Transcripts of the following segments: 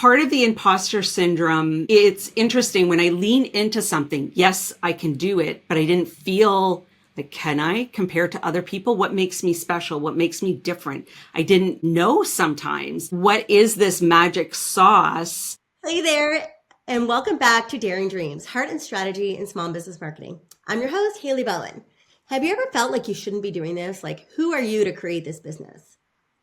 part of the imposter syndrome. It's interesting when I lean into something. Yes, I can do it, but I didn't feel like, can I compare to other people? What makes me special? What makes me different? I didn't know sometimes. What is this magic sauce? Hey there, and welcome back to Daring Dreams, Heart and Strategy in Small Business Marketing. I'm your host, Haley Bowen. Have you ever felt like you shouldn't be doing this? Like, who are you to create this business?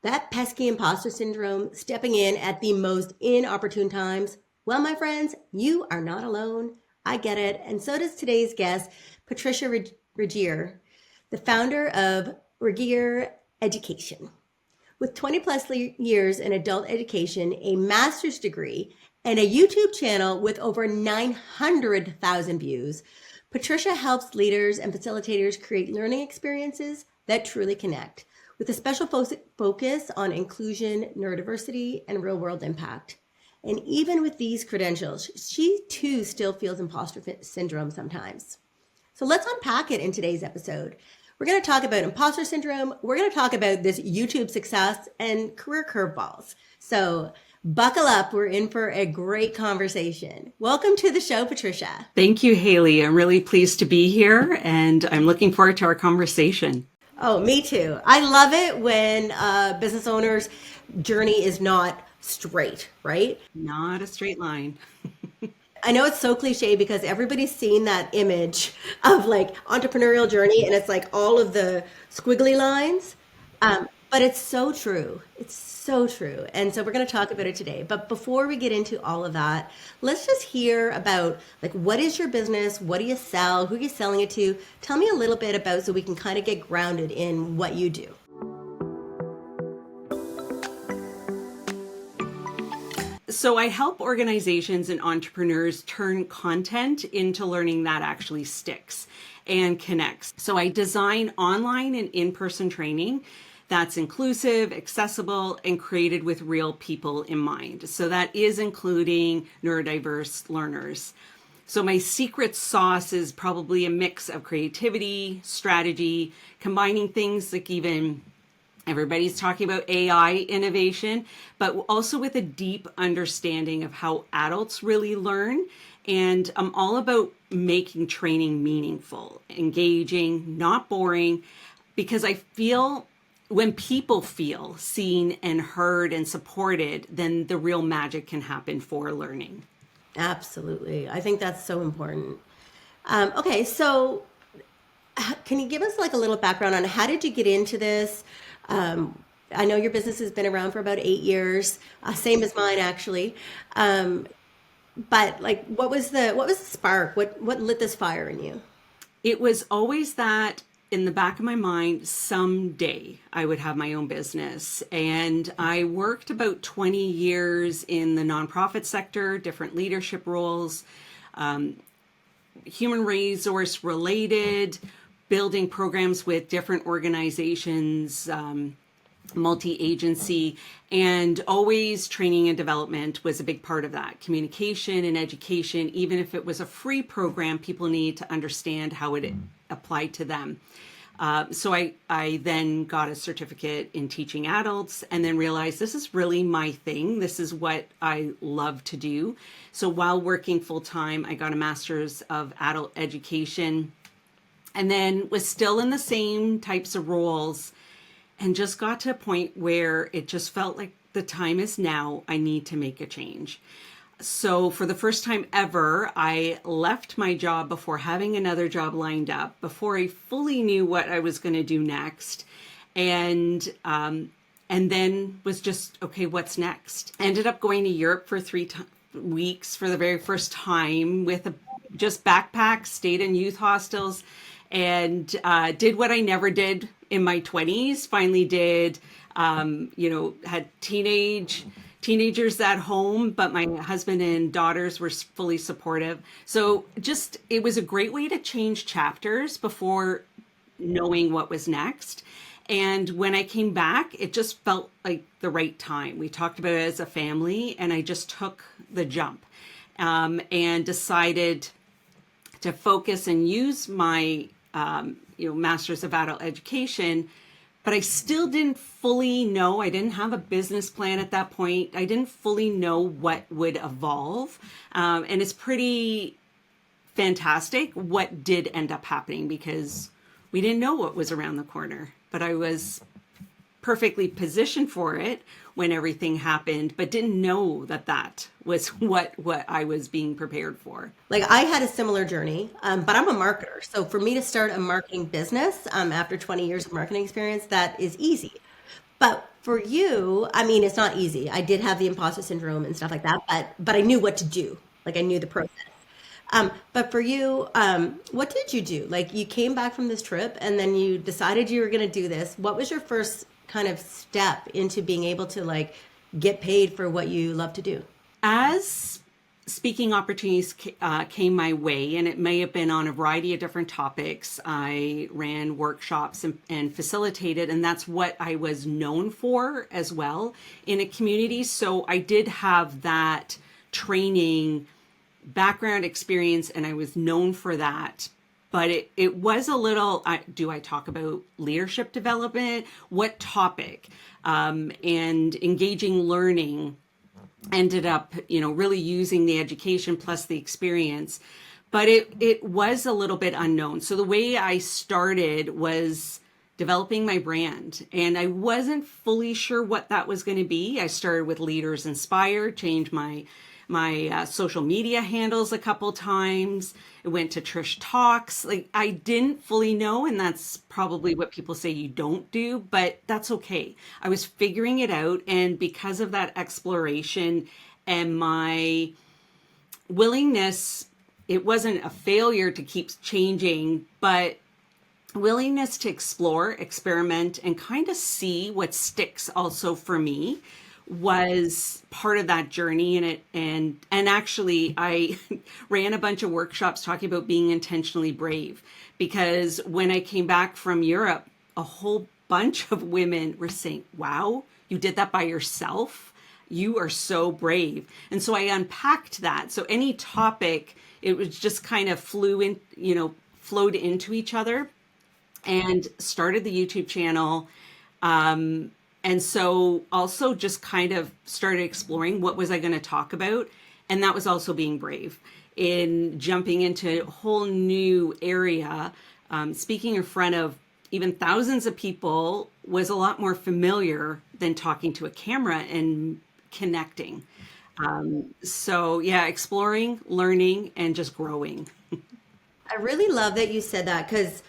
That pesky imposter syndrome, stepping in at the most inopportune times. Well, my friends, you are not alone. I get it, and so does today's guest, Patricia Regier, the founder of Regier Education. With 20 plus years in adult education, a master's degree, and a YouTube channel with over 900,000 views, Patricia helps leaders and facilitators create learning experiences that truly connect, with a special focus on inclusion, neurodiversity, and real-world impact. And even with these credentials, she too still feels imposter syndrome sometimes. So let's unpack it in today's episode. We're going to talk about imposter syndrome. We're going to talk about this YouTube success and career curveballs. So buckle up. We're in for a great conversation. Welcome to the show, Patricia. Thank you, Haley. I'm really pleased to be here, and I'm looking forward to our conversation. Oh, me too. I love it when a business owner's journey is not straight, right? Not a straight line. I know it's so cliche because everybody's seen that image of like entrepreneurial journey and it's like all of the squiggly lines. But it's so true. It's so true. And so we're going to talk about it today. But before we get into all of that, let's just hear about like, what is your business? What do you sell? Who are you selling it to? Tell me a little bit about so we can kind of get grounded in what you do. So I help organizations and entrepreneurs turn content into learning that actually sticks and connects. So I design online and in-person training that's inclusive, accessible, and created with real people in mind. So that is including neurodiverse learners. So my secret sauce is probably a mix of creativity, strategy, combining things like even everybody's talking about AI innovation, but also with a deep understanding of how adults really learn. And I'm all about making training meaningful, engaging, not boring, because I feel when people feel seen and heard and supported, then the real magic can happen for learning. Absolutely. I think that's so important. Okay, so can you give us like a little background on how did you get into this? I know your business has been around for about 8 years, same as mine actually. But like, what was the spark? What lit this fire in you? It was always that in the back of my mind, someday I would have my own business. And I worked about 20 years in the nonprofit sector, different leadership roles, human resource related, building programs with different organizations, multi-agency, and always training and development was a big part of that. Communication and education, even if it was a free program, people need to understand how it applied to them. So I then got a certificate in teaching adults and then realized this is really my thing. This is what I love to do. So while working full time, I got a master's of adult education and then was still in the same types of roles and just got to a point where it just felt like the time is now. I need to make a change. So for the first time ever, I left my job before having another job lined up, before I fully knew what I was going to do next. And then was just, okay, what's next? Ended up going to Europe for 3 weeks for the very first time with just backpack, stayed in youth hostels, and did what I never did in my 20s. Finally did, had teenagers at home, but my husband and daughters were fully supportive. So just, it was a great way to change chapters before knowing what was next. And when I came back, it just felt like the right time. We talked about it as a family, and I just took the jump and decided to focus and use my master's of adult education, but I still didn't fully know. I didn't have a business plan at that point. I didn't fully know what would evolve. And it's pretty fantastic what did end up happening, because we didn't know what was around the corner, but I was perfectly positioned for it when everything happened, but didn't know that that was what I was being prepared for. Like I had a similar journey, but I'm a marketer. So for me to start a marketing business after 20 years of marketing experience, that is easy. But for you, I mean, it's not easy. I did have the imposter syndrome and stuff like that, but I knew what to do. Like I knew the process. But for you, what did you do? Like you came back from this trip and then you decided you were going to do this. What was your first kind of step into being able to like get paid for what you love to do? As speaking opportunities came my way, and it may have been on a variety of different topics, I ran workshops and facilitated, and that's what I was known for as well in a community. So I did have that training background experience, and I was known for that. But it was a little, do I talk about leadership development? What topic? And engaging learning ended up, really using the education plus the experience. But it was a little bit unknown. So the way I started was developing my brand, and I wasn't fully sure what that was going to be. I started with Leaders Inspired, changed my social media handles a couple times. It went to Trish Talks. Like I didn't fully know, and that's probably what people say you don't do, but that's okay. I was figuring it out, and because of that exploration and my willingness, it wasn't a failure to keep changing, but willingness to explore, experiment, and kind of see what sticks also for me was part of that journey. And actually I ran a bunch of workshops talking about being intentionally brave, because when I came back from Europe, a whole bunch of women were saying, wow, you did that by yourself. You are so brave. And so I unpacked that. So any topic, it was just kind of flowed into each other, and started the YouTube channel. And so also just kind of started exploring what was I going to talk about. And that was also being brave in jumping into a whole new area. Speaking in front of even thousands of people was a lot more familiar than talking to a camera and connecting. So yeah, exploring, learning, and just growing. I really love that you said that, because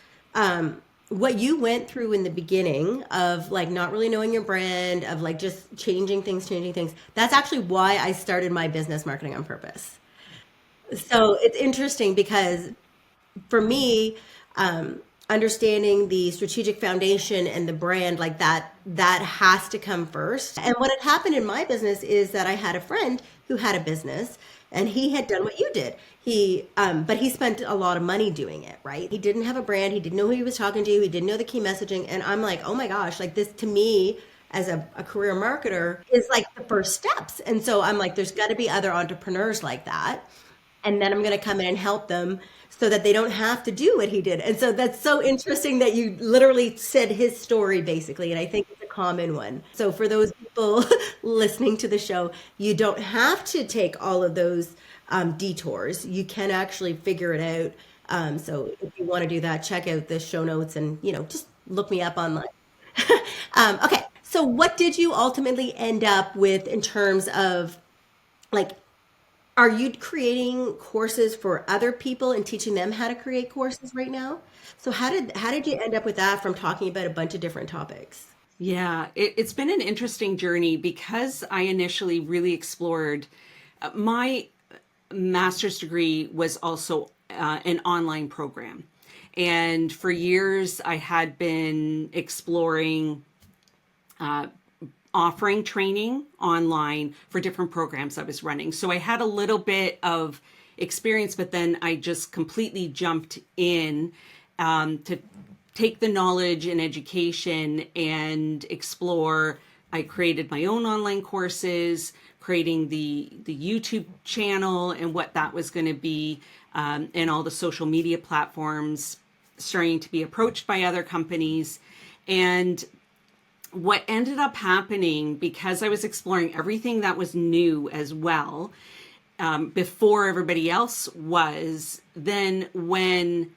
what you went through in the beginning of like not really knowing your brand, of like just changing things, that's actually why I started my business, Marketing on Purpose. So it's interesting because for me, understanding the strategic foundation and the brand, like that has to come first. And what had happened in my business is that I had a friend who had a business, and he had done what you did. But he spent a lot of money doing it, right? He didn't have a brand. He didn't know who he was talking to. He didn't know the key messaging. And I'm like, oh my gosh, like this to me as a career marketer is like the first steps. And so I'm like, there's got to be other entrepreneurs like that. And then I'm going to come in and help them so that they don't have to do what he did. And so that's so interesting that you literally said his story basically. And I think it's a common one. So for those people listening to the show, you don't have to take all of those detours. You can actually figure it out. So if you want to do that, check out the show notes and, just look me up online. Okay. So what did you ultimately end up with in terms of like, are you creating courses for other people and teaching them how to create courses right now? So how did you end up with that from talking about a bunch of different topics? Yeah, it's been an interesting journey because I initially really explored my master's degree was also an online program. And for years, I had been exploring offering training online for different programs I was running. So I had a little bit of experience, but then I just completely jumped in to take the knowledge and education and explore. I created my own online courses, creating the YouTube channel and what that was going to be, and all the social media platforms, starting to be approached by other companies. And what ended up happening, because I was exploring everything that was new as well, before everybody else was, then when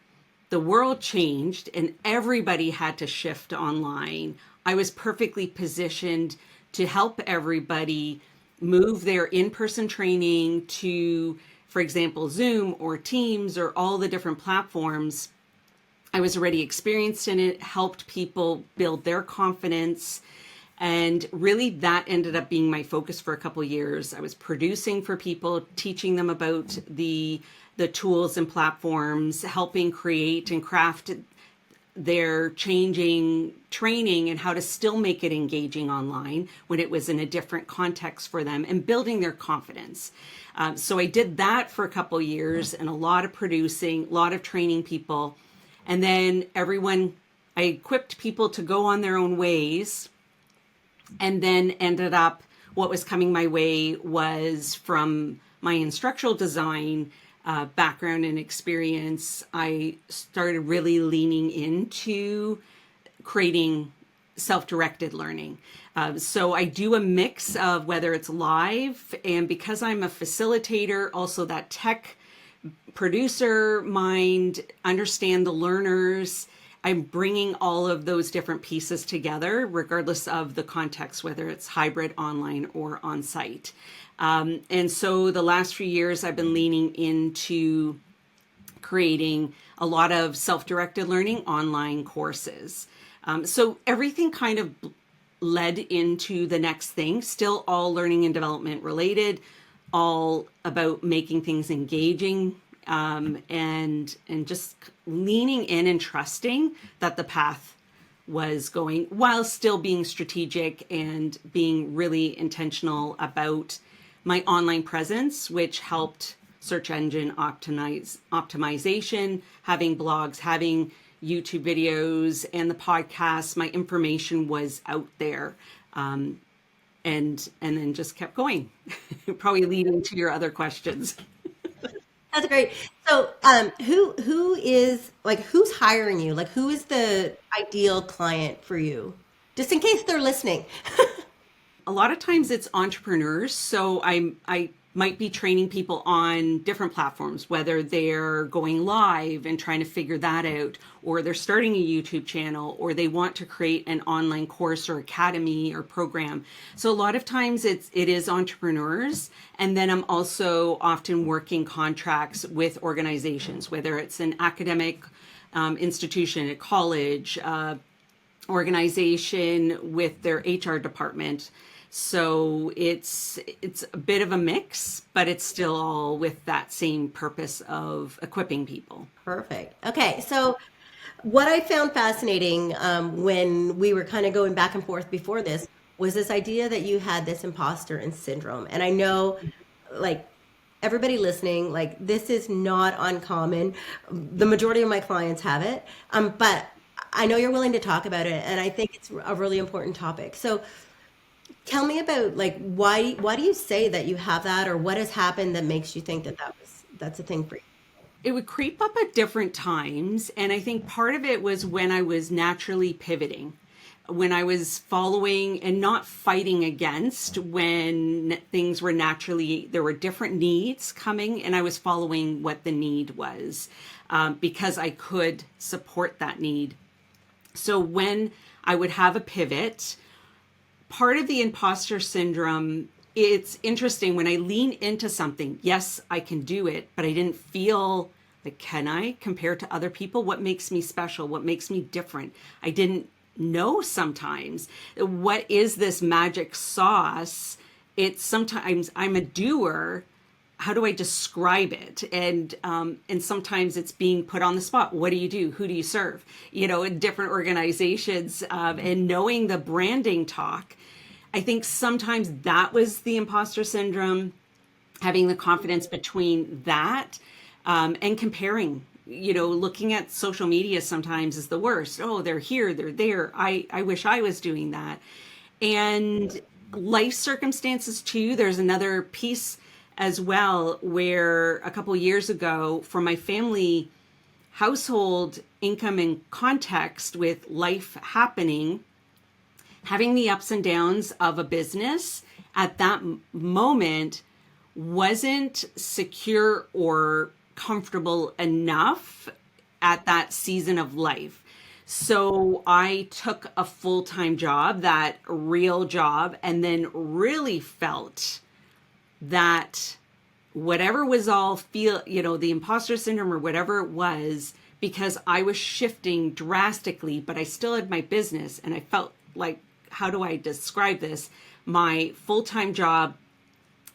the world changed and everybody had to shift online, I was perfectly positioned to help everybody move their in-person training to, for example, Zoom or Teams or all the different platforms. I was already experienced in it, helped people build their confidence. And really that ended up being my focus for a couple of years. I was producing for people, teaching them about the tools and platforms, helping create and craft their changing training and how to still make it engaging online when it was in a different context for them, and building their confidence. So I did that for a couple of years, and a lot of producing, a lot of training people. And then I equipped people to go on their own ways, and then ended up, what was coming my way was from my instructional design background and experience. I started really leaning into creating self-directed learning. So I do a mix of whether it's live, and because I'm a facilitator, also that tech producer mind, understand the learners. I'm bringing all of those different pieces together, regardless of the context, whether it's hybrid, online, or on site. And so the last few years, I've been leaning into creating a lot of self-directed learning online courses. So everything kind of led into the next thing, still all learning and development related, all about making things engaging, and just leaning in and trusting that the path was going, while still being strategic and being really intentional about my online presence, which helped search engine optimization, having blogs, having YouTube videos, and the podcasts. My information was out there, and then just kept going. Probably leading to your other questions. That's great. So, who's hiring you? Like, who is the ideal client for you? Just in case they're listening. A lot of times it's entrepreneurs. So I might be training people on different platforms, whether they're going live and trying to figure that out, or they're starting a YouTube channel, or they want to create an online course or academy or program. So a lot of times it is entrepreneurs. And then I'm also often working contracts with organizations, whether it's an academic institution, a college, organization with their HR department. So it's a bit of a mix, but it's still all with that same purpose of equipping people. Perfect. Okay, so what I found fascinating when we were kind of going back and forth before this was this idea that you had this imposter and syndrome. And I know, like, everybody listening, like, this is not uncommon. The majority of my clients have it, but I know you're willing to talk about it, and I think it's a really important topic. So tell me about, like, why do you say that you have that, or what has happened that makes you think that that's a thing for you? It would creep up at different times. And I think part of it was when I was naturally pivoting, when I was following and not fighting against, when things were naturally, there were different needs coming, and I was following what the need was, because I could support that need. So when I would have a pivot, part of the imposter syndrome, it's interesting when I lean into something, yes, I can do it, but I didn't feel like, can I, compared to other people? What makes me special? What makes me different? I didn't know sometimes. What is this magic sauce? It's sometimes I'm a doer. How do I describe it? And sometimes it's being put on the spot. What do you do? Who do you serve? In different organizations, and knowing the branding talk. I think sometimes that was the imposter syndrome, having the confidence between that, and comparing. Looking at social media sometimes is the worst. Oh, they're here, they're there. I wish I was doing that. And life circumstances too. There's another piece as well, where a couple years ago, for my family household income and context with life happening, having the ups and downs of a business at that moment wasn't secure or comfortable enough at that season of life. So I took a full-time job, that real job, and then really felt that whatever was all the imposter syndrome or whatever it was, because I was shifting drastically, but I still had my business. And I felt like, how do I describe this? My full-time job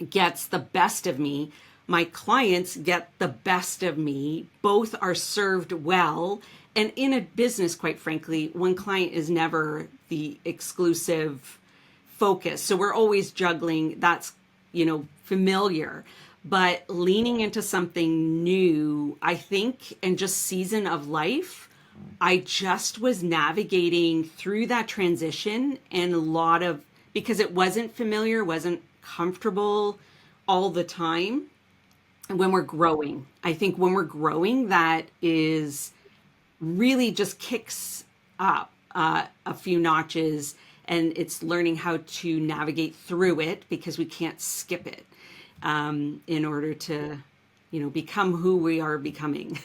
gets the best of me. My clients get the best of me. Both are served well. And in a business, quite frankly, one client is never the exclusive focus. So we're always juggling. That's, familiar. But leaning into something new, I think, and just season of life, I just was navigating through that transition, and a lot of, because it wasn't familiar, wasn't comfortable all the time. When we're growing, I think when we're growing, that is really just kicks up a few notches, and it's learning how to navigate through it, because we can't skip it in order to, become who we are becoming.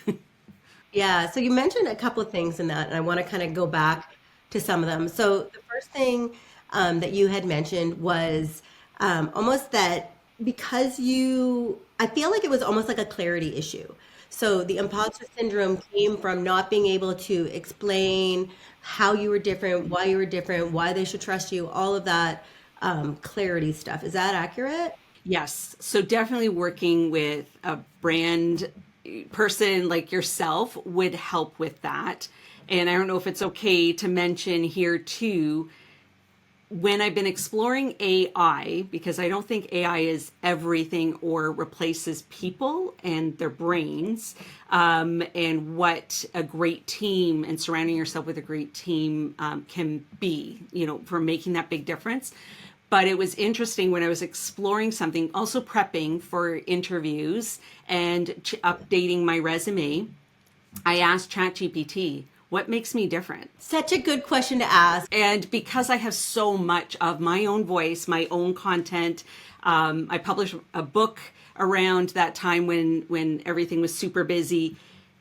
Yeah, so you mentioned a couple of things in that, and I want to kind of go back to some of them. So the first thing that you had mentioned was almost that because I feel like it was almost like a clarity issue. So the imposter syndrome came from not being able to explain how you were different, why they should trust you, all of that clarity stuff. Is that accurate? Yes. So definitely working with a brand person like yourself would help with that. And I don't know if it's okay to mention here too, when I've been exploring AI, because I don't think AI is everything or replaces people and their brains, and what a great team and surrounding yourself with a great team can be, for making that big difference. But it was interesting when I was exploring something, also prepping for interviews and updating my resume. I asked ChatGPT, what makes me different? Such a good question to ask. And because I have so much of my own voice, my own content, I published a book around that time when everything was super busy.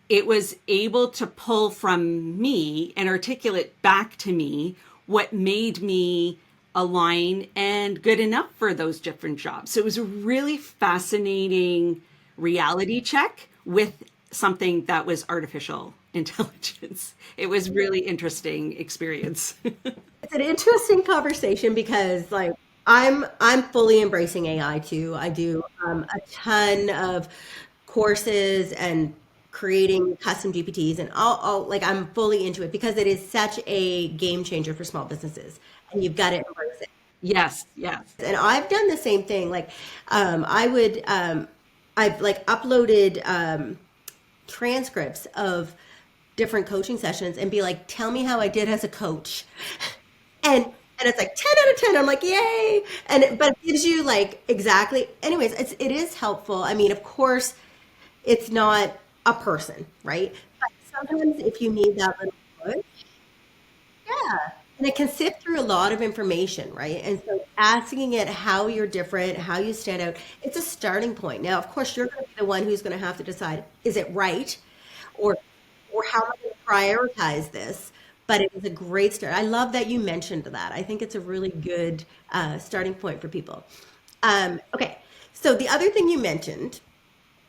It was able to pull from me and articulate back to me what made me align and good enough for those different jobs. So it was a really fascinating reality check with something that was artificial intelligence. It was really interesting experience. It's an interesting conversation because like I'm fully embracing AI too. I do a ton of courses and creating custom GPTs, and all like I'm fully into it because it is such a game changer for small businesses, and you've got to embrace it. Yes, yes. And I've done the same thing. Like I've like uploaded transcripts of different coaching sessions and be like, tell me how I did as a coach. And it's like 10 out of 10. I'm like, yay. But it gives you like exactly, anyways, it is helpful. I mean, of course, it's not a person, right? But sometimes if you need that little push, yeah. And it can sift through a lot of information, right? And so asking it how you're different, how you stand out, it's a starting point. Now, of course, you're going to be the one who's going to have to decide, is it right? Or how am I going to prioritize this? But it is a great start. I love that you mentioned that. I think it's a really good starting point for people. Okay, so the other thing you mentioned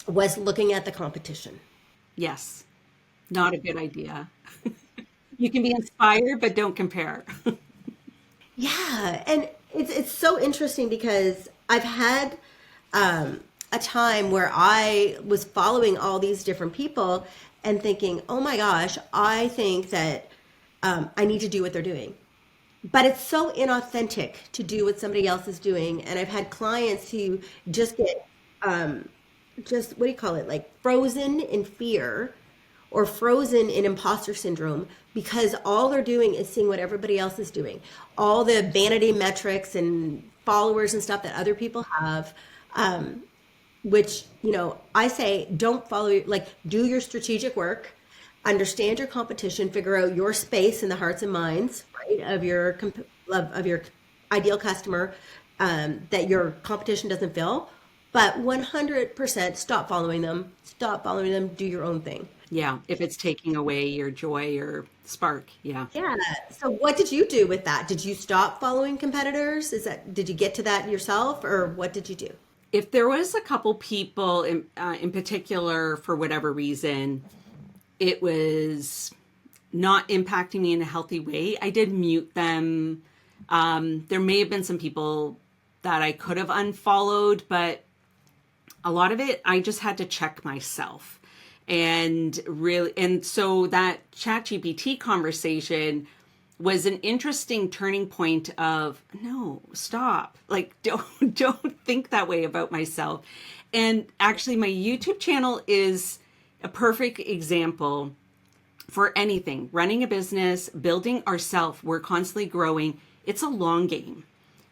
was looking at the competition. Yes. Not a good idea. You can be inspired, but don't compare. Yeah, and it's so interesting because I've had a time where I was following all these different people and thinking, oh my gosh, I think that I need to do what they're doing. But it's so inauthentic to do what somebody else is doing. And I've had clients who just get just what do you call it, like frozen in fear or frozen in imposter syndrome because all they're doing is seeing what everybody else is doing, all the vanity metrics and followers and stuff that other people have, which I say don't follow, like do your strategic work, understand your competition, figure out your space in the hearts and minds, right, of your of your ideal customer that your competition doesn't fill, but 100% stop following them, do your own thing. Yeah, if it's taking away your joy or spark. Yeah. Yeah. So what did you do with that? Did you stop following competitors? Did you get to that yourself, or what did you do? If there was a couple people in particular, for whatever reason, it was not impacting me in a healthy way, I did mute them. There may have been some people that I could have unfollowed, but a lot of it, I just had to check myself. And so that ChatGPT conversation was an interesting turning point of, no, stop. Like, don't think that way about myself. And actually, my YouTube channel is a perfect example for anything. Running a business, building ourselves, we're constantly growing. It's a long game.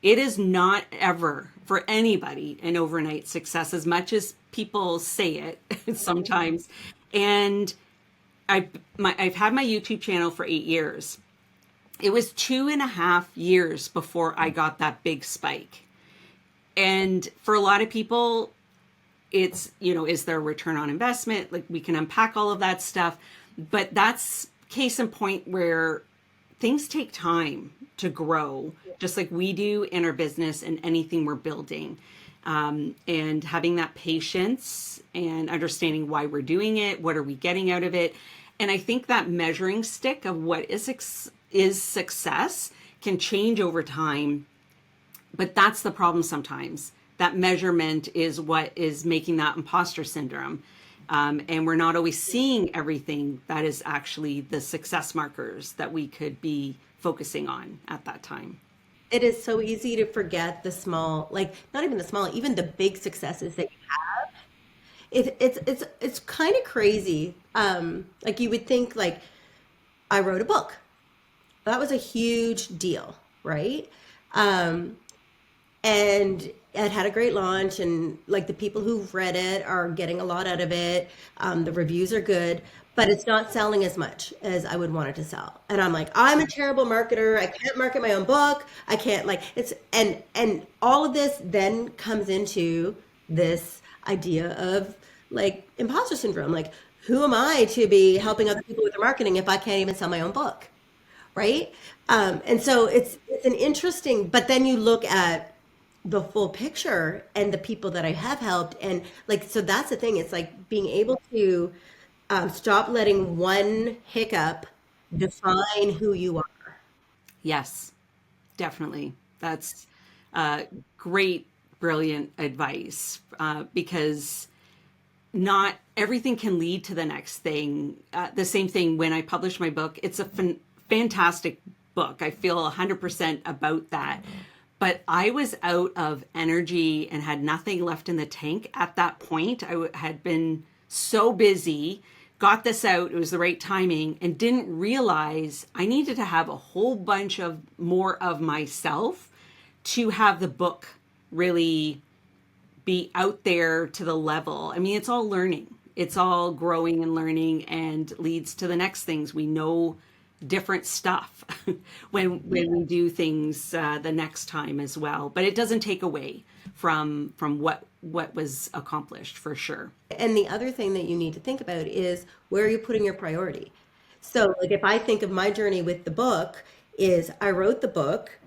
It is not ever for anybody an overnight success, as much as people say it sometimes. And I've had my YouTube channel for 8 years. It was 2.5 years before I got that big spike. And for a lot of people, it's, is there a return on investment? Like, we can unpack all of that stuff. But that's case in point where things take time to grow, just like we do in our business and anything we're building. And having that patience and understanding why we're doing it, what are we getting out of it. And I think that measuring stick of what is success can change over time. But that's the problem sometimes. That measurement is what is making that imposter syndrome. And we're not always seeing everything that is actually the success markers that we could be focusing on at that time. It is so easy to forget the small, like not even the small, even the big successes that you have. It's kind of crazy. Like you would think, like I wrote a book. That was a huge deal, right? And it had a great launch, and like the people who've read it are getting a lot out of it. The reviews are good, but it's not selling as much as I would want it to sell. And I'm like, I'm a terrible marketer. I can't market my own book. I can't, like, it's and all of this then comes into this idea of like imposter syndrome. Like, who am I to be helping other people with their marketing if I can't even sell my own book? Right? And so it's an interesting, but then you look at the full picture and the people that I have helped, and like, so that's the thing. It's like being able to stop letting one hiccup define who you are. Yes, definitely. That's great, brilliant advice, because not everything can lead to the next thing. The same thing when I published my book. It's a fantastic book. I feel 100% about that. But I was out of energy and had nothing left in the tank at that point. Had been so busy, got this out, it was the right timing, and didn't realize I needed to have a whole bunch of more of myself to have the book really be out there to the level. I mean, it's all learning. It's all growing and learning, and leads to the next things. We know different stuff when we do things the next time as well. But it doesn't take away from what was accomplished, for sure. And the other thing that you need to think about is, where are you putting your priority? So like if I think of my journey with the book, is I wrote the book.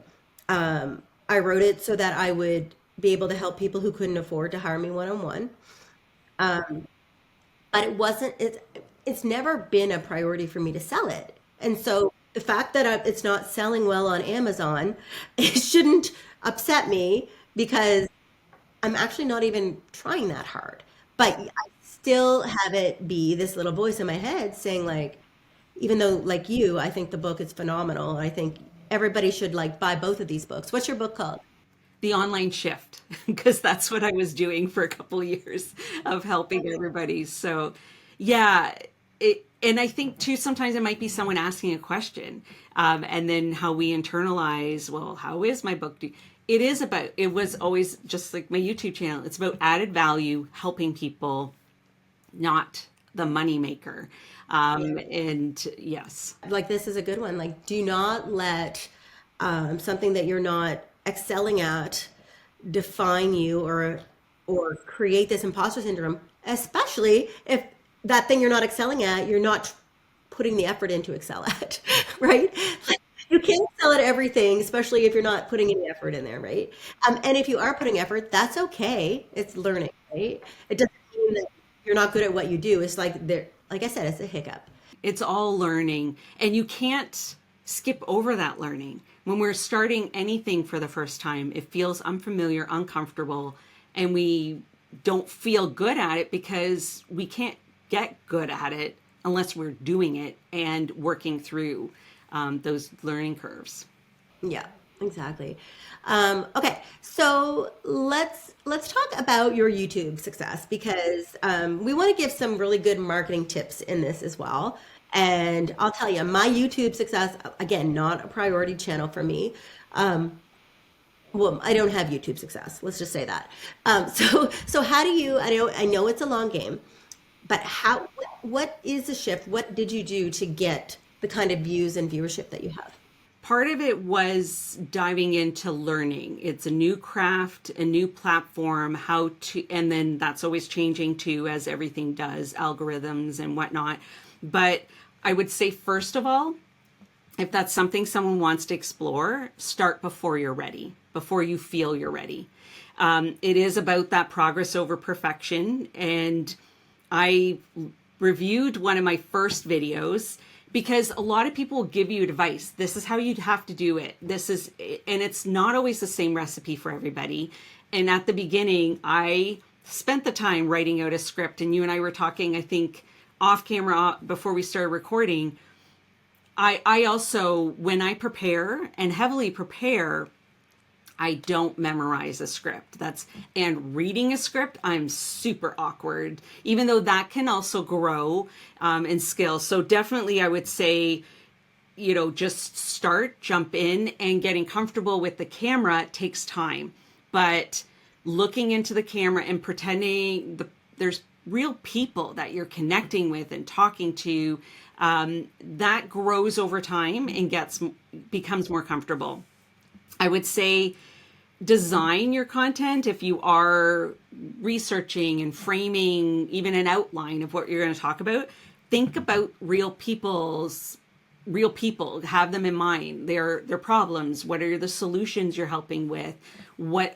I wrote it so that I would be able to help people who couldn't afford to hire me one-on-one. But it's never been a priority for me to sell it. And so the fact that it's not selling well on Amazon, it shouldn't upset me, because I'm actually not even trying that hard. But I still have it be this little voice in my head saying, like, even though like you, I think the book is phenomenal. I think everybody should like buy both of these books. What's your book called? The online shift, because that's what I was doing for a couple of years, of helping everybody. So yeah, and I think too, sometimes it might be someone asking a question, and then how we internalize, well, how is my book it was always just like my YouTube channel. It's about added value, helping people, not the money maker. And yes. Like, this is a good one. Like, do not let something that you're not excelling at define you or create this imposter syndrome, especially if that thing you're not excelling at, you're not putting the effort in to excel at, right? Like, you can't excel at everything, especially if you're not putting any effort in there, right? And if you are putting effort, that's okay. It's learning, right? It doesn't mean that you're not good at what you do. It's like there, like I said, it's a hiccup. It's all learning, and you can't skip over that learning. When we're starting anything for the first time, it feels unfamiliar, uncomfortable, and we don't feel good at it because we can't get good at it unless we're doing it and working through those learning curves. Yeah, exactly. Okay, so let's talk about your YouTube success because we want to give some really good marketing tips in this as well. And I'll tell you, my YouTube success, again, not a priority channel for me. Well, I don't have YouTube success. Let's just say that. So how do you? I know it's a long game, but how? What is the shift? What did you do to get the kind of views and viewership that you have? Part of it was diving into learning. It's a new craft, a new platform, how to, and then that's always changing too, as everything does, algorithms and whatnot. But I would say, first of all, if that's something someone wants to explore, start before you're ready, before you feel you're ready. It is about that progress over perfection. And I reviewed one of my first videos because a lot of people will give you advice. This is how you'd have to do it. And it's not always the same recipe for everybody. And at the beginning, I spent the time writing out a script, and you and I were talking, I think, off camera before we started recording. I also, when I prepare and heavily prepare, I don't memorize a script. And reading a script, I'm super awkward, even though that can also grow in skill. So definitely I would say, just jump in, and getting comfortable with the camera takes time. But looking into the camera and pretending there's real people that you're connecting with and talking to, that grows over time and becomes more comfortable. I would say design your content if you are researching and framing even an outline of what you're going to talk about. Think about real people, have them in mind, their problems, what are the solutions you're helping with,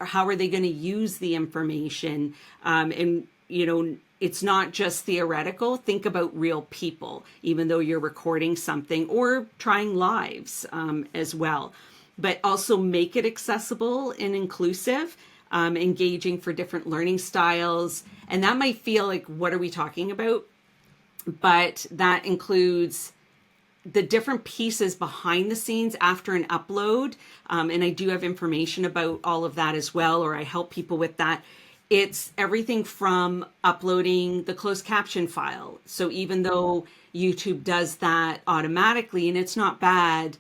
how are they going to use the information, and it's not just theoretical. Think about real people, even though you're recording something or trying lives as well. But also make it accessible and inclusive, engaging for different learning styles. And that might feel like, what are we talking about? But that includes the different pieces behind the scenes after an upload. And I do have information about all of that as well, or I help people with that. It's everything from uploading the closed caption file. So even though YouTube does that automatically, and it's not bad,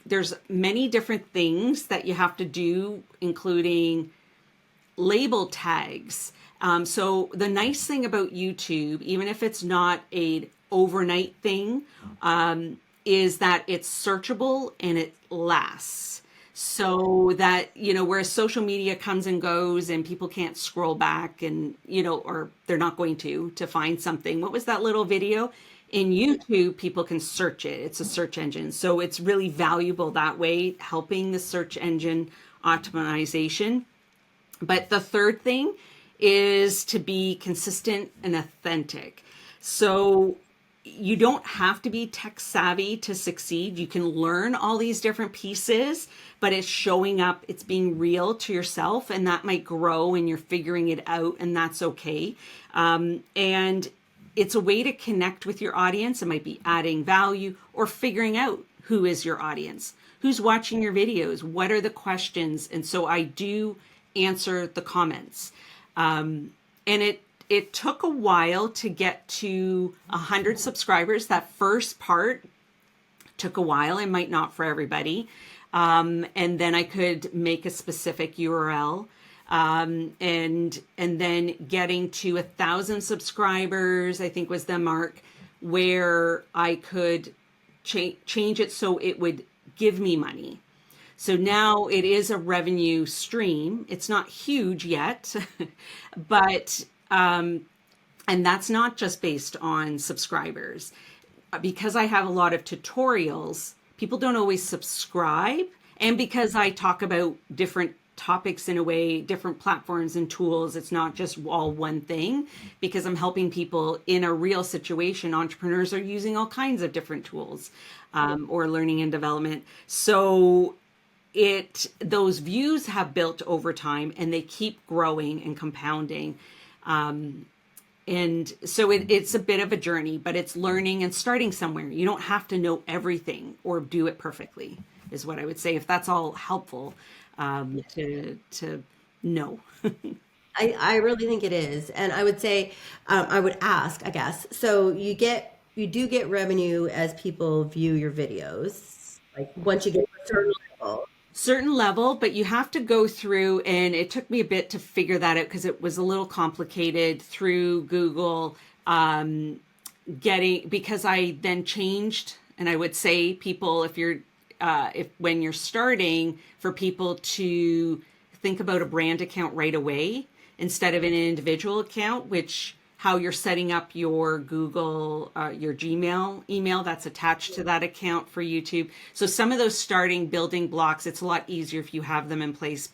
there's many different things that you have to do, including label tags. So the nice thing about YouTube, even if it's not an overnight thing, is that it's searchable and it lasts. So that, whereas social media comes and goes and people can't scroll back and, or they're not going to find something. What was that little video? In YouTube, people can search it. It's a search engine. So it's really valuable that way, helping the search engine optimization. But the third thing is to be consistent and authentic. So you don't have to be tech savvy to succeed. You can learn all these different pieces, but it's showing up, it's being real to yourself, and that might grow and you're figuring it out, and that's okay. And it's a way to connect with your audience. It might be adding value or figuring out who is your audience, who's watching your videos, what are the questions. And so I do answer the comments. And it took a while to get to 100 subscribers. That first part took a while and might not for everybody. And then I could make a specific URL. And then getting to 1,000 subscribers, I think was the mark where I could change it so it would give me money. So now it is a revenue stream. It's not huge yet, but, and that's not just based on subscribers. Because I have a lot of tutorials, people don't always subscribe. And because I talk about different topics in a way, different platforms and tools, it's not just all one thing, because I'm helping people in a real situation. Entrepreneurs are using all kinds of different tools, or learning and development. So those views have built over time and they keep growing and compounding. And so it's a bit of a journey, but it's learning and starting somewhere. You don't have to know everything or do it perfectly, is what I would say, if that's all helpful, to know. I really think it is. And I would say, I would ask, I guess, so you do get revenue as people view your videos, like once you get to a certain level. Certain level, but you have to go through, and it took me a bit to figure that out because it was a little complicated through Google, because I then changed, and I would say people, if when you're starting, for people to think about a brand account right away instead of an individual account, which how you're setting up your Google, your Gmail email that's attached to that account for YouTube. So some of those starting building blocks, it's a lot easier if you have them in place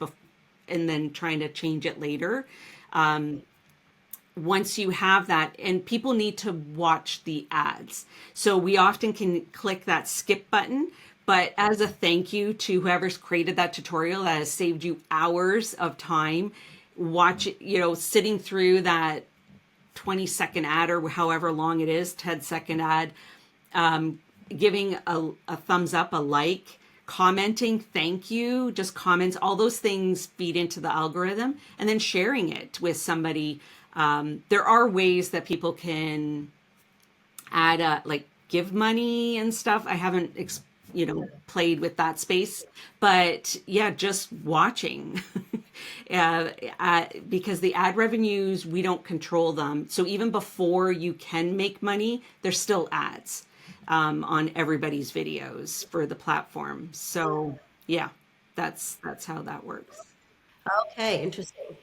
and then trying to change it later. Once you have that, and people need to watch the ads. So we often can click that skip button, but as a thank you to whoever's created that tutorial that has saved you hours of time, sitting through that 20-second ad or however long it is, 10-second ad, giving a thumbs up, a like, commenting, thank you, just comments, all those things feed into the algorithm, and then sharing it with somebody. There are ways that people can add, like give money and stuff. I haven't, played with that space, but yeah, just watching. Because the ad revenues, we don't control them. So even before you can make money, there's still ads on everybody's videos for the platform. So yeah, that's how that works. Okay, interesting.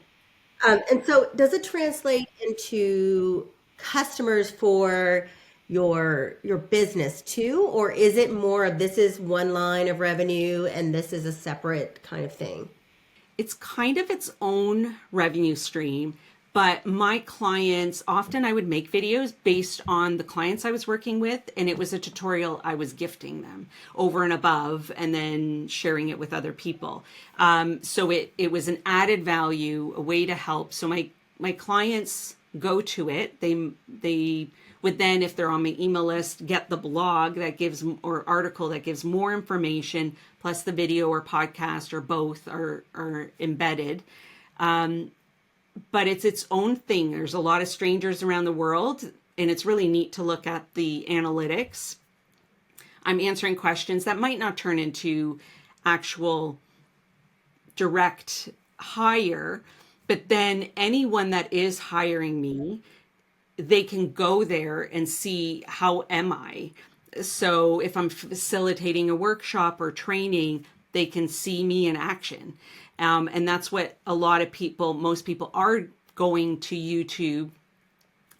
And so does it translate into customers for your business too, or is it more of this is one line of revenue and this is a separate kind of thing? It's kind of its own revenue stream, but my clients, often I would make videos based on the clients I was working with, and it was a tutorial I was gifting them over and above, and then sharing it with other people. So it was an added value, a way to help. So my clients go to it. They would then, if they're on my email list, get the blog that gives, or article that gives more information, plus the video or podcast or both are embedded. But it's its own thing. There's a lot of strangers around the world, and it's really neat to look at the analytics. I'm answering questions that might not turn into actual direct hire, but then anyone that is hiring me, they can go there and see how am I. So if I'm facilitating a workshop or training, they can see me in action. And that's what most people are going to YouTube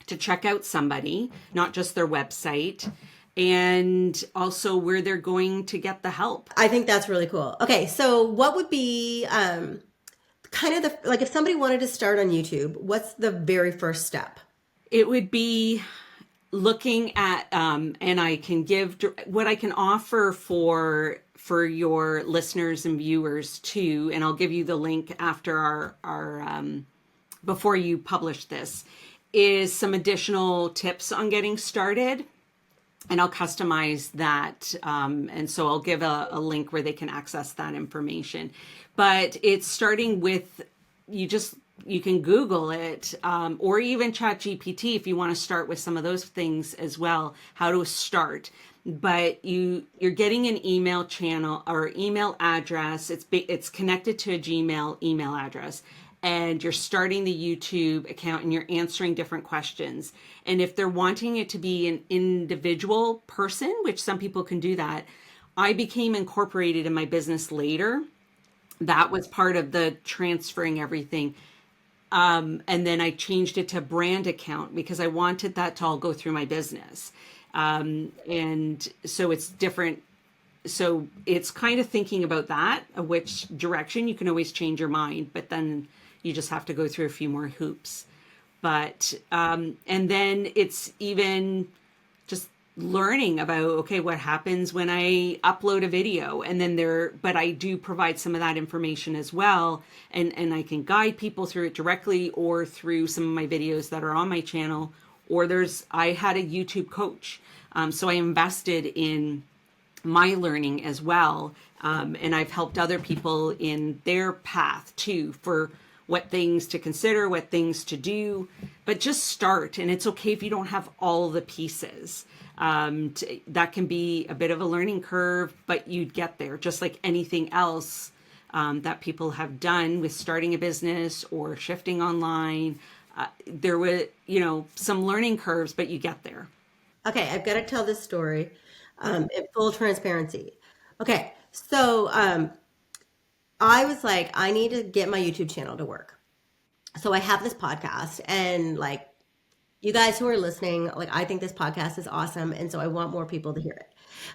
to check out somebody, not just their website, and also where they're going to get the help. I think that's really cool. Okay, so what would be kind of like if somebody wanted to start on YouTube, what's the very first step? It would be looking at, and I can give what I can offer for your listeners and viewers too, and I'll give you the link after our before you publish this, is some additional tips on getting started, and I'll customize that, and so I'll give a link where they can access that information. But it's starting with you can Google it, or even ChatGPT if you want to start with some of those things as well, how to start. But you're getting an email channel or email address. It's connected to a Gmail email address, and you're starting the YouTube account and you're answering different questions. And if they're wanting it to be an individual person, which some people can do that, I became incorporated in my business later. That was part of the transferring everything. And then I changed it to brand account because I wanted that to all go through my business. And so it's different. So it's kind of thinking about that, which direction. You can always change your mind, but then you just have to go through a few more hoops. But, and then it's even just learning about, okay, what happens when I upload a video, and then but I do provide some of that information as well. And I can guide people through it directly or through some of my videos that are on my channel, or I had a YouTube coach. So I invested in my learning as well. And I've helped other people in their path too, for what things to consider, what things to do, but just start. And it's okay if you don't have all the pieces. That can be a bit of a learning curve, but you'd get there, just like anything else that people have done with starting a business or shifting online. There were, some learning curves, but you get there. Okay, I've got to tell this story in full transparency. Okay, so I was like, I need to get my YouTube channel to work. So I have this podcast, and like, you guys who are listening, like, I think this podcast is awesome, and so I want more people to hear it.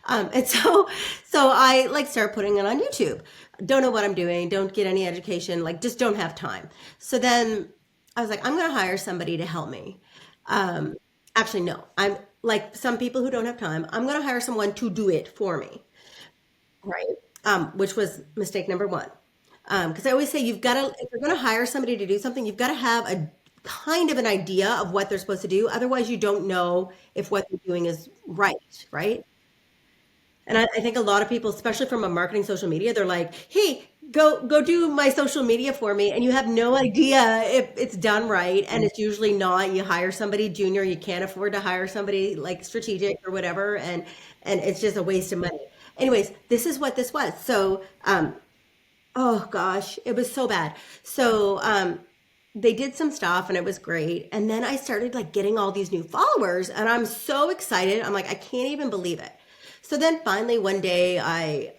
And so I like start putting it on YouTube. Don't know what I'm doing, don't get any education, like just don't have time. So then I was like, I'm going to hire somebody to help me. Actually, no, I'm like some people who don't have time. I'm going to hire someone to do it for me, right? Which was mistake number one. Because I always say you've got to, if you're going to hire somebody to do something, you've got to have a kind of an idea of what they're supposed to do. Otherwise, you don't know if what they're doing is right, right? And I think a lot of people, especially from a marketing social media, they're like, "Hey, go do my social media for me," and you have no idea if it's done right, and it's usually not. You hire somebody junior, you can't afford to hire somebody like strategic or whatever, and it's just a waste of money. Anyways, this is what this was. So, oh gosh, it was so bad. So, they did some stuff and it was great. And then I started like getting all these new followers, and I'm so excited. I'm like, I can't even believe it. So then finally one day I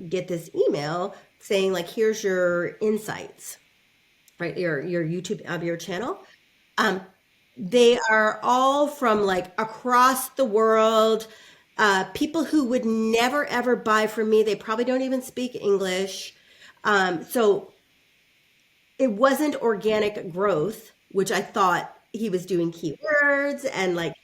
get this email saying like, here's your insights, right? Your YouTube of your channel. Um, they are all from like across the world, people who would never ever buy from me. They probably don't even speak English. So it wasn't organic growth, which I thought he was doing keywords and like,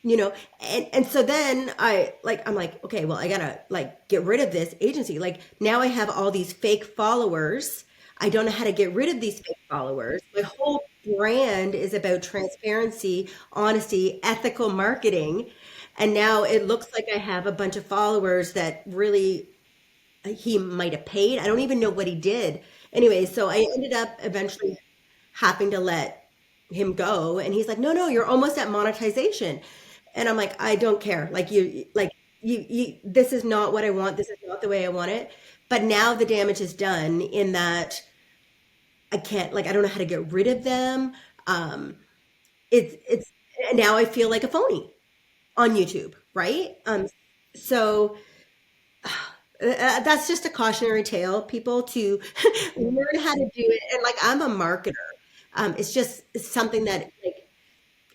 and so then I'm like, okay, well, I gotta like get rid of this agency. Like now I have all these fake followers. I don't know how to get rid of these fake followers. My whole brand is about transparency, honesty, ethical marketing. And now it looks like I have a bunch of followers that really he might have paid. I don't even know what he did. Anyway, so I ended up eventually having to let him go. And he's like, no, you're almost at monetization. And I'm like, I don't care. This is not what I want. This is not the way I want it. But now the damage is done in that I can't, like, I don't know how to get rid of them. Um, it's now I feel like a phony on YouTube, right? So that's just a cautionary tale, people, to learn how to do it. And like, I'm a marketer. It's something that like,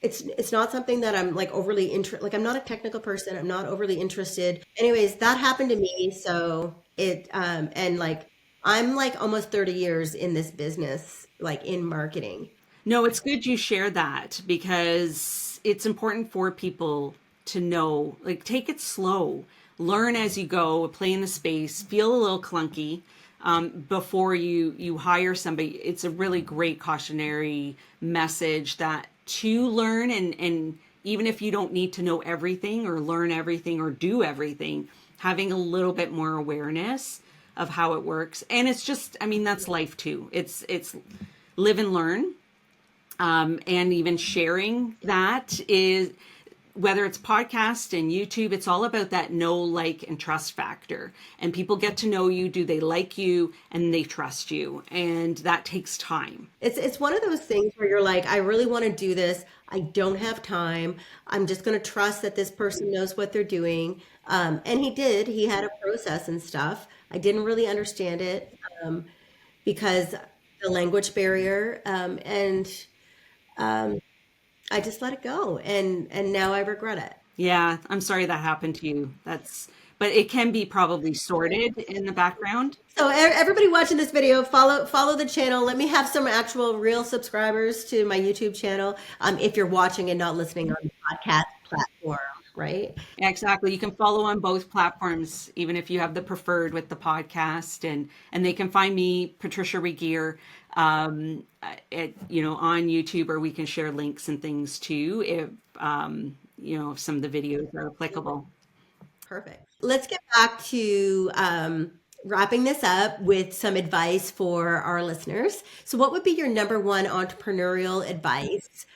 it's not something that I'm like overly interested. Like, I'm not a technical person. I'm not overly interested. Anyways, that happened to me. So and like, I'm like almost 30 years in this business, like in marketing. No, it's good you share that because it's important for people to know, like, take it slow, learn as you go, play in the space, feel a little clunky before you hire somebody. It's a really great cautionary message that to learn, and even if you don't need to know everything or learn everything or do everything, having a little bit more awareness of how it works. And it's just, I mean, that's life too. It's live and learn. And even sharing that is whether it's podcast and YouTube, it's all about that know, like, and trust factor. And people get to know you. Do they like you? And they trust you. And that takes time. It's one of those things where you're like, I really want to do this. I don't have time. I'm just going to trust that this person knows what they're doing. And he did. He had a process and stuff. I didn't really understand it because the language barrier, and I just let it go, and now I regret it. Yeah, I'm sorry that happened to you. But it can be probably sorted in the background. So everybody watching this video, follow the channel. Let me have some actual real subscribers to my YouTube channel. If you're watching and not listening on the podcast platform, right? Yeah, exactly. You can follow on both platforms, even if you have the preferred with the podcast, and they can find me, Patricia Regier, on YouTube, or we can share links and things too if if some of the videos are applicable. Perfect. Let's get back to wrapping this up with some advice for our listeners. So, what would be your number one entrepreneurial advice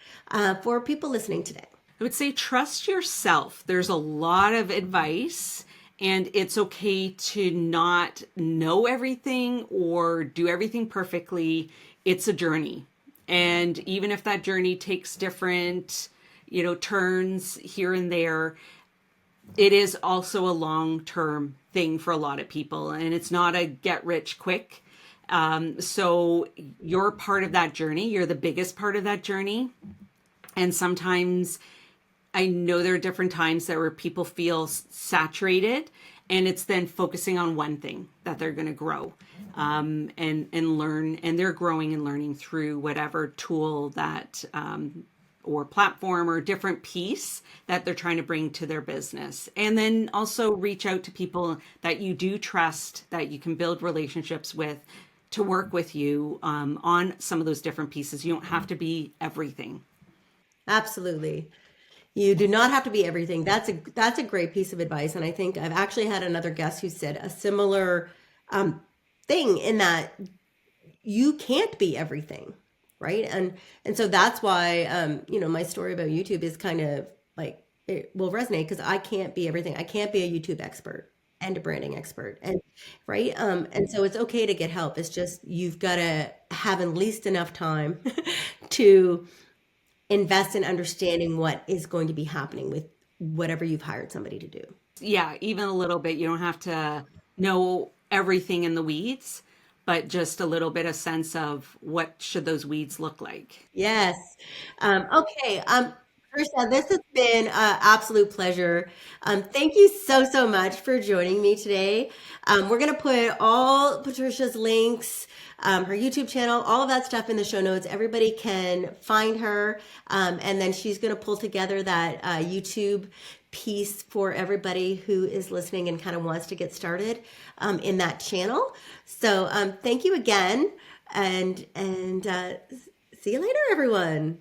for people listening today? I would say trust yourself. There's a lot of advice, and it's okay to not know everything or do everything perfectly. It's a journey. And even if that journey takes different, turns here and there, it is also a long-term thing for a lot of people, and it's not a get rich quick. So you're part of that journey. You're the biggest part of that journey. And sometimes I know there are different times where people feel saturated, and it's then focusing on one thing that they're going to grow and learn, and they're growing and learning through whatever tool that or platform or different piece that they're trying to bring to their business. And then also reach out to people that you do trust, that you can build relationships with, to work with you on some of those different pieces. You don't have to be everything. Absolutely. You do not have to be everything. That's a great piece of advice. And I think I've actually had another guest who said a similar thing, in that you can't be everything, right? And so that's why my story about YouTube is kind of like, it will resonate, because I can't be everything. I can't be a YouTube expert and a branding expert, and right. And so it's okay to get help. It's just you've got to have at least enough time to invest in understanding what is going to be happening with whatever you've hired somebody to do. Yeah, even a little bit. You don't have to know everything in the weeds, but just a little bit of sense of what should those weeds look like. Yes. Okay. Patricia, this has been an absolute pleasure. Thank you so much for joining me today. We're going to put all Patricia's links, her YouTube channel, all of that stuff in the show notes. Everybody can find her. And then she's going to pull together that YouTube piece for everybody who is listening and kind of wants to get started in that channel. So thank you again, and see you later, everyone.